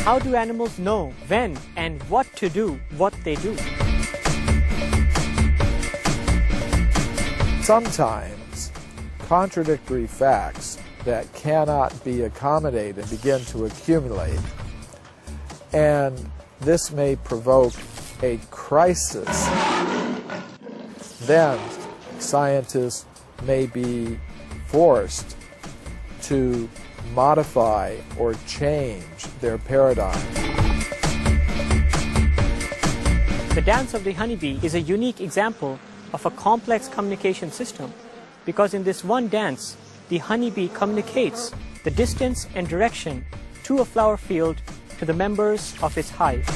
How do animals know when and what to do what they do? Sometimes contradictory facts that cannot be accommodated begin to accumulate, and this may provoke a crisis. Then scientists may be forced to modify or change their paradigm. The dance of the honeybee is a unique example of a complex communication system, because in this one dance, the honeybee communicates the distance and direction to a flower field to the members of its hive.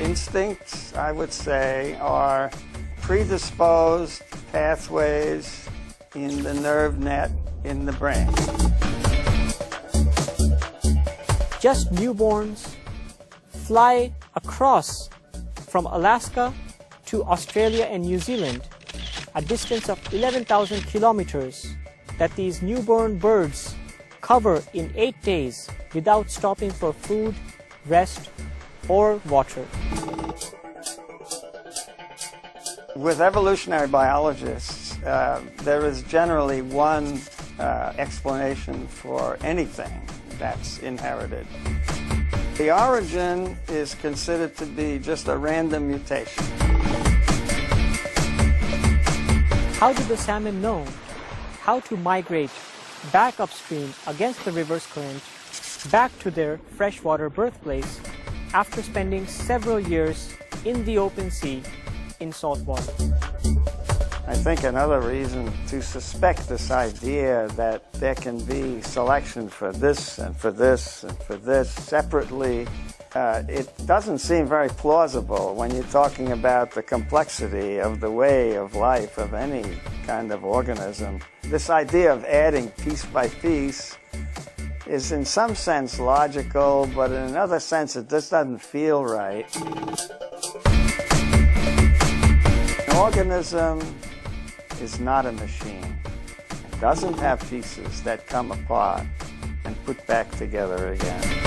Instincts, I would say, are predisposed pathways in the nerve net in the brain. Just newborns fly across from Alaska to Australia and New Zealand, a distance of 11,000 kilometers that these newborn birds cover in 8 days without stopping for food, rest, or water. With evolutionary biologists, there is generally one explanation for anything that's inherited. The origin is considered to be just a random mutation. How do the salmon know how to migrate back upstream against the river's current back to their freshwater birthplace after spending several years in the open sea in salt water? I think another reason to suspect this idea that there can be selection for this and for this and for this separately, it doesn't seem very plausible when you're talking about the complexity of the way of life of any kind of organism. This idea of adding piece by piece is in some sense logical, but in another sense it just doesn't feel right. An organism is not a machine. It doesn't have pieces that come apart and put back together again.